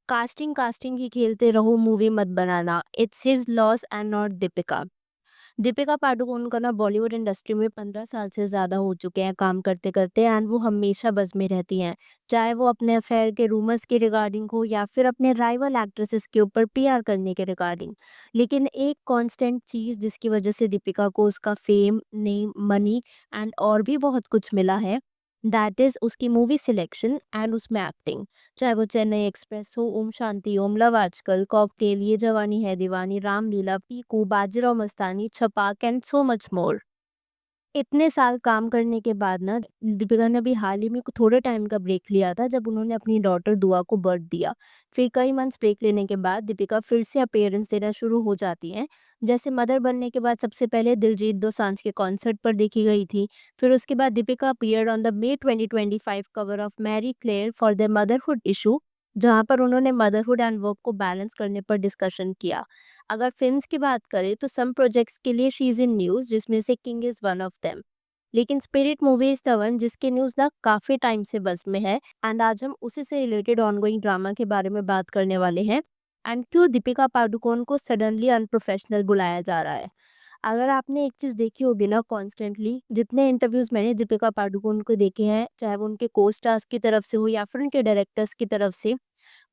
Casting casting ही खेलते रहो, movie मत बनाना। It's his loss and not Deepika. Deepika Padukone का ना बॉलीवुड इंडस्ट्री में 15 साल से ज़्यादा हो चुके हैं काम करते करते, एंड वो हमेशा बज़ में रहती हैं। चाहे वो अपने अफेयर के रूमर्स के रिगार्डिंग हो या फिर अपने राइवल एक्ट्रेसेस के ऊपर पीआर करने के रिगार्डिंग। लेकिन एक कांस्टेंट चीज़ जिसकी वजह से दीपिका को उसका फेम, नेम, मनी एंड और भी बहुत कुछ मिला है, दैट इज़ उसकी मूवी सिलेक्शन एंड उसमें एक्टिंग। चाहे वो चेन्नई एक्सप्रेस हो, ओम शांति ओम, लव आजकल, कॉकटेल, ये जवानी है दीवानी, रामलीला, पीकू, बाजीराव मस्तानी, छपाक एंड सो मच मोर। इतने साल काम करने के बाद ना दीपिका ने अभी हाल ही में थोड़े टाइम का ब्रेक लिया था, जब उन्होंने अपनी डॉटर दुआ को बर्थ दिया। फिर कई मंथ्स ब्रेक लेने के बाद दीपिका फिर से अपीयरेंस देना शुरू हो जाती हैं। जैसे मदर बनने के बाद सबसे पहले दिलजीत दोसांझ के कॉन्सर्ट पर देखी गई थी। फिर उसके बाद Deepika appeared on the May 2025 cover of Marie Claire for the motherhood issue, जहां पर उन्होंने मदरहुड एंड वर्क को बैलेंस करने पर डिस्कशन किया। अगर फिल्म्स की बात करें तो सम प्रोजेक्ट्स के लिए शी इज इन न्यूज़, जिसमें से King is one of them. लेकिन Spirit movie is the one जिसकी न्यूज़ ना काफ़ी टाइम से बज़ में है, एंड आज हम उसी से रिलेटेड ऑनगोइंग ड्रामा के बारे में बात करने वाले हैं, एंड क्यों दीपिका पादुकोण को सडनली अनप्रोफेशनल बुलाया जा रहा है। अगर आपने एक चीज़ देखी होगी ना, कॉन्स्टेंटली जितने इंटरव्यूज़ मैंने दीपिका पादुकोण को देखे हैं, चाहे वो उनके को स्टार्स की तरफ से हो या फिर उनके डायरेक्टर्स की तरफ से,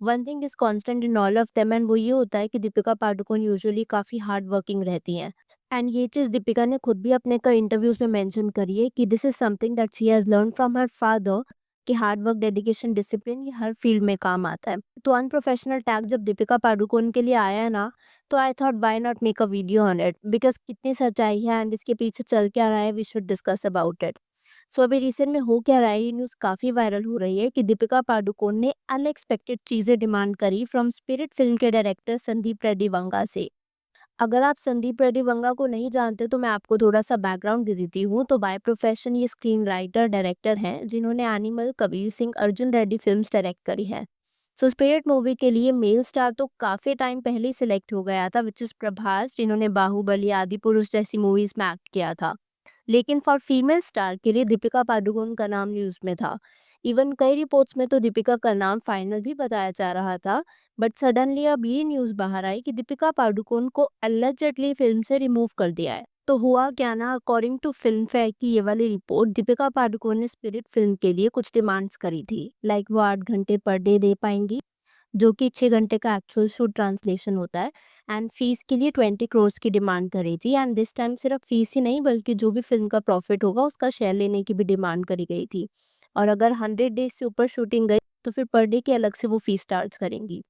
one thing is constant in all of them, and वो ये होता है कि दीपिका पादुकोण यूजुअली काफ़ी हार्ड वर्किंग रहती हैं। एंड ये चीज़ दीपिका ने खुद भी अपने कई इंटरव्यूज़ में मेंशन करी है कि this is something that she has learn from her father, कि हार्ड वर्क, डेडिकेशन, डिसिप्लिन ये हर फील्ड में काम आता है। तो अनप्रोफेशनल टैग जब दीपिका पादुकोण के लिए आया है ना, तो I thought why not make a video on it, because कितनी सच्चाई है एंड इसके पीछे चल क्या रहा है, we should discuss about it. So अभी रिसेंट में हो क्या रहा है, ये न्यूज़ काफ़ी वायरल हो रही है कि दीपिका पादुकोण ने अनएक्सपेक्टेड चीज़ें डिमांड करी फ्रॉम स्पिरिट फिल्म के डायरेक्टर संदीप रेड्डी वंगा से। अगर आप संदीप रेड्डी वंगा को नहीं जानते तो मैं आपको थोड़ा-सा बैकग्राउंड दे देती हूँ। तो बाय प्रोफेशन ये स्क्रीन राइटर, डायरेक्टर हैं जिन्होंने animal, Kabir Singh, Arjun Reddy films direct करी हैं। सो स्पिरिट मूवी के लिए मेल स्टार तो काफ़ी टाइम पहले ही सिलेक्ट हो गया था, व्हिच इज़ प्रभास, जिन्होंने बाहुबली, आदिपुरुष जैसी मूवीज़ में एक्ट किया था। लेकिन फॉर फीमेल स्टार के लिए दीपिका पादुकोण का नाम न्यूज़ में था। इवन कई रिपोर्ट्स में तो दीपिका का नाम फाइनल भी बताया जा रहा था, बट सडनली अब ये न्यूज़ बाहर आई कि दीपिका पादुकोण को अलिजेडली फिल्म से रिमूव कर दिया है। तो हुआ क्या ना, अकॉर्डिंग टू फिल्म फेयर की ये वाली रिपोर्ट, दीपिका पादुकोण ने स्पिरिट फिल्म के लिए कुछ डिमांड्स करी थी, लाइक वो 8 घंटे पर डे दे पाएंगी, जो कि 6 घंटे का एक्चुअल शूट ट्रांसलेशन होता है, एंड फीस के लिए 20 करोड़ की डिमांड करी थी, एंड दिस टाइम सिर्फ फीस ही नहीं बल्कि जो भी फिल्म का प्रॉफिट होगा उसका शेयर लेने की भी डिमांड करी गई थी। और अगर 100 डेज से ऊपर शूटिंग गई तो फिर पर डे के अलग से वो फीस चार्ज करेंगी।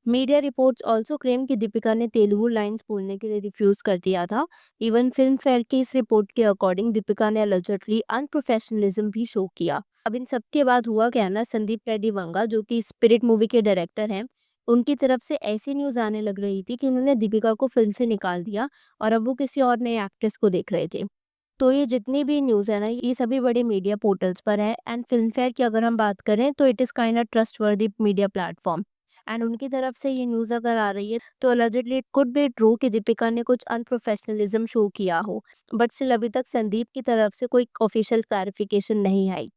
मीडिया रिपोर्ट्स ऑल्सो क्लेम कि दीपिका ने तेलुगु लाइन्स बोलने के लिए रिफ्यूज कर दिया था। इवन फिल्म फेयर की इस रिपोर्ट के अकॉर्डिंग दीपिका ने अलिजेडली अनप्रोफेशनलिज्म भी शो किया। अब इन सब के बाद हुआ क्या ना, संदीप रेड्डी वंगा जो कि स्पिरिट मूवी के डायरेक्टर हैं, उनकी तरफ से ऐसी न्यूज़ आने लग रही थी कि उन्होंने दीपिका को फिल्म से निकाल दिया और अब वो किसी और नए एक्ट्रेस को देख रहे थे। तो ये जितनी भी न्यूज़ है ना, ये सभी बड़े मीडिया पोर्टल्स पर है, एंड फिल्म फेयर की अगर हम बात करें तो it is kind of trustworthy media platform, and उनकी तरफ से ये न्यूज़ अगर आ रही है तो अलिजेडली इट कुड बी ट्रू कि दीपिका ने कुछ अनप्रोफेशनलिज्म शो किया हो, बट स्टिल अभी तक संदीप की तरफ से कोई ऑफिशियल क्लैरिफिकेशन नहीं आई।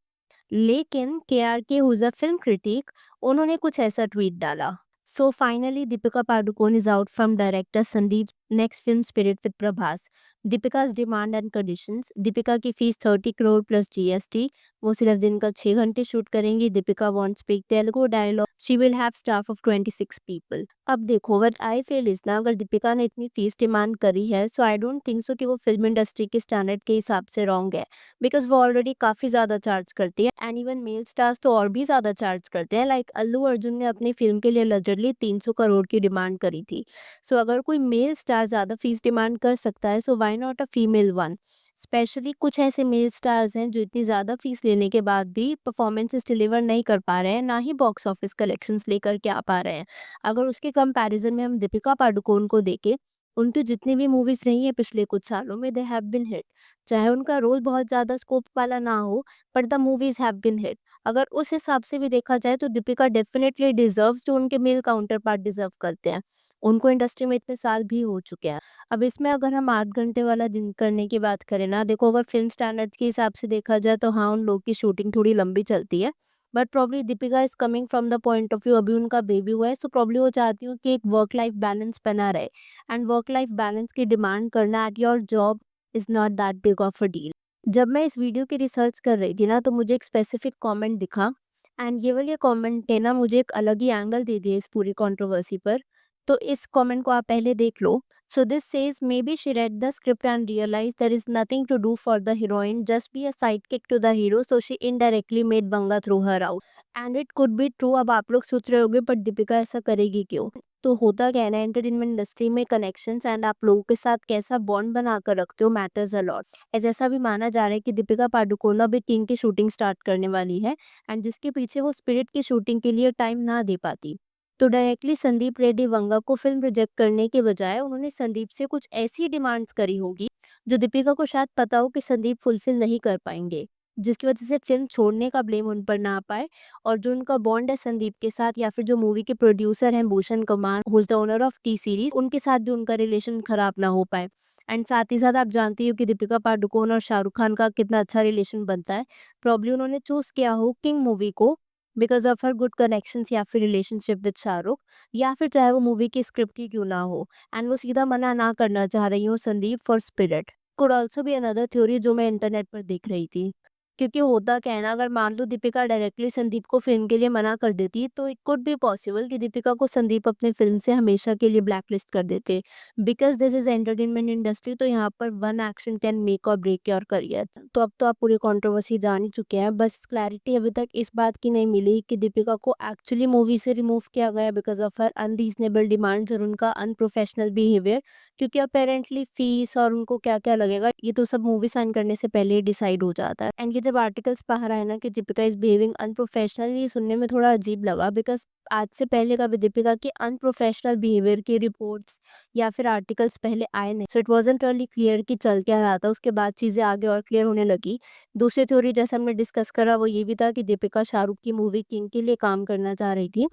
लेकिन KRK who is a film critic, उन्होंने कुछ ऐसा ट्वीट डाला। So finally Deepika Padukone is out from director Sandeep next film Spirit with Prabhas. Deepika's demand and conditions: Deepika की फीस 30 करोड़ प्लस जीएसटी। वो सिर्फ दिन का 6 घंटे शूट करेंगी। Deepika won't speak Telugu dialogue. She will have staff of 26 people. अब देखो, व्हाट आई फील इज ना, अगर दीपिका ने इतनी फीस डिमांड करी है, सो आई डोंट थिंक सो कि वो फिल्म इंडस्ट्री के स्टैंडर्ड के हिसाब से रॉन्ग है, बिकॉज वो ऑलरेडी काफ़ी ज़्यादा चार्ज करती है, एंड इवन मेल स्टार्स तो और भी ज़्यादा चार्ज करते हैं। लाइक अल्लू अर्जुन ने अपनी फिल्म के लिए अलजेडली 300 करोड़ की डिमांड करी थी। सो अगर कोई मेल स्टार ज़्यादा फीस डिमांड कर सकता है, so why not a female one. Specially कुछ ऐसे मेल स्टार्स हैं जो इतनी ज़्यादा फीस लेने के बाद भी परफॉर्मेंसेस डिलीवर नहीं कर पा रहे हैं, ना ही बॉक्स ऑफिस कलेक्शंस लेकर के आ पा रहे हैं। अगर उसके कंपैरिजन में हम दीपिका पादुकोण को देखें, उनकी जितनी भी मूवीज़ रही हैं पिछले कुछ सालों में, दे हैव बीन हिट। चाहे उनका रोल बहुत ज़्यादा स्कोप वाला ना हो, but the movies have been hit. अगर उस हिसाब से भी देखा जाए तो दीपिका डेफिनेटली डिज़र्व्स जो उनके मेल काउंटर पार्ट डिज़र्व करते हैं। उनको इंडस्ट्री में इतने साल भी हो चुके हैं। अब इसमें अगर हम 8 घंटे वाला दिन करने की बात करें ना, देखो अगर फ़िल्म स्टैंडर्ड्स के हिसाब से देखा जाए तो हाँ, उन लोग की शूटिंग थोड़ी लंबी चलती है। But probably Deepika is coming from the point of view, अभी उनका बेबी हुआ है, सो प्रॉब्ली वो चाहती हूँ कि एक वर्क लाइफ बैलेंस बना रहे, एंड वर्क लाइफ बैलेंस की डिमांड करना at your job is not that big of a deal. जब मैं इस वीडियो की रिसर्च कर रही थी ना, तो मुझे एक स्पेसिफिक कमेंट दिखा, एंड ये वाले कमेंट ने ना मुझे एक अलग ही एंगल दे दिया इस पूरी कंट्रोवर्सी पर। तो इस कमेंट को आप पहले देख लो। So this says, may be she read the script and realized there is nothing to do for the heroine, just be a sidekick to the hero, so she indirectly made Banga throw her out. And it could be true। अब आप लोग सोच रहे होगे, पर दीपिका ऐसा करेगी क्यों? तो होता क्या है ना, एंटरटेनमेंट इंडस्ट्री में कनेक्शंस एंड आप लोगों के साथ कैसा बॉन्ड बनाकर रखते हो मैटर्स अ लॉट। ऐसा भी माना जा रहा है कि दीपिका पादुकोण अभी किंग की शूटिंग स्टार्ट करने वाली है, एंड जिसके पीछे वो स्पिरिट की शूटिंग के लिए टाइम ना दे पाती। तो डायरेक्टली संदीप रेड्डी वंगा को फिल्म रिजेक्ट करने के बजाय उन्होंने संदीप से कुछ ऐसी डिमांड्स करी होगी जो दीपिका को शायद पता हो कि संदीप फुलफिल नहीं कर पाएंगे, जिसकी वजह से फिल्म छोड़ने का ब्लेम उन पर ना आ पाए। और जो उनका बॉन्ड है संदीप के साथ, या फिर जो मूवी के प्रोड्यूसर हैं Bhushan Kumar, who is the owner of T series, उनके साथ भी उनका रिलेशन खराब ना हो पाए। एंड साथ ही साथ आप जानती हो कि दीपिका पादुकोण और शाहरुख खान का कितना अच्छा रिलेशन बनता है। प्रॉब्ली उन्होंने चूज किया हो किंग मूवी को because of her good connections या फिर रिलेशनशिप विद शाहरुख, या फिर चाहे वो मूवी की स्क्रिप्ट ही क्यों ना हो, एंड वो सीधा मना ना करना चाह रही हूँ Sandeep for spirit. Could also be another theory जो मैं इंटरनेट पर देख रही थी। क्योंकि होता क्या है ना, अगर मान लो दीपिका डायरेक्टली संदीप को फिल्म के लिए मना कर देती, तो इट कुड बी पॉसिबल कि दीपिका को संदीप अपने फिल्म से हमेशा के लिए ब्लैक लिस्ट कर देते। Because this is entertainment industry, तो यहाँ पर वन एक्शन कैन मेक और ब्रेक योर करियर। तो अब तो आप पूरी कंट्रोवर्सी जान ही चुके हैं, बस क्लैरिटी अभी तक इस बात की नहीं मिली कि दीपिका को एक्चुअली मूवी से रिमूव किया गया because of her unreasonable demands और उनका अनप्रोफेशनल बिहेवियर। क्योंकि अपेरेंटली फीस और उनको क्या क्या लगेगा, ये तो सब मूवी साइन करने से पहले ही डिसाइड हो जाता है। एंड ये जब आर्टिकल्स बाहर आए ना कि दीपिका इज बिहेविंग अनप्रोफेशनल, ये सुनने में थोड़ा अजीब लगा, बिकॉज आज से पहले कभी दीपिका के अनप्रोफेशनल बिहेवियर की रिपोर्ट्स या फिर आर्टिकल्स पहले आए नहीं। So it wasn't really clear कि चल क्या रहा था। उसके बाद चीज़ें आगे और क्लियर होने लगी। दूसरी थ्योरी जैसे हमने डिस्कस करा, वो ये भी था कि दीपिका शाहरुख की मूवी किंग के लिए काम करना चाह रही थी,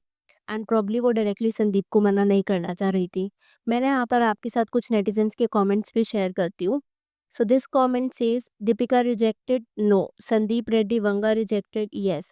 एंड प्रॉब्ली वो डायरेक्टली संदीप को मना नहीं करना चाह रही थी। मैंने यहाँ पर आपके साथ कुछ नेटिजन्स के कमेंट्स भी शेयर करती हूँ। So this comment says, Deepika rejected no, Sandeep Reddy Vanga rejected yes.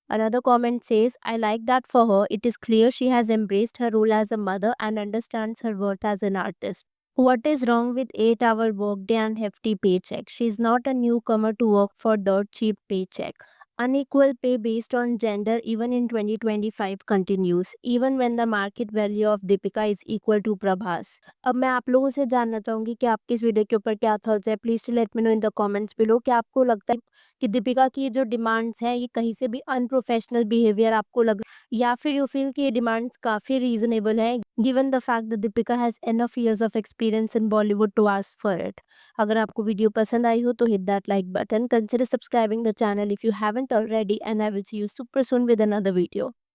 Another comment says, I like that for her. It is clear she has embraced her role as a mother and understands her worth as an artist. What is wrong with 8-hour workday and hefty paycheck? She is not a newcomer to work for dirt cheap paycheck. Unequal pay based on gender even in 2025 continues, even when the market value of Deepika is equal to Prabhas. अब मैं आप लोगों से जानना चाहूंगी कि आपकी इस वीडियो के ऊपर क्या थॉट्स है। Please to let me know in the comments below कि आपको लगता है कि दीपिका की ये जो डिमांड्स हैं ये कहीं से भी अनप्रोफेशनल बिहेवियर आपको लग, या फिर यू फील कि ये डिमांड्स काफ़ी रीजनेबल हैं given the fact that Deepika has enough years of experience in Bollywood to ask for it. अगर आपको वीडियो पसंद आई हो तो hit that like button, consider subscribing the channel if you haven't already, and I will see you super soon with another video.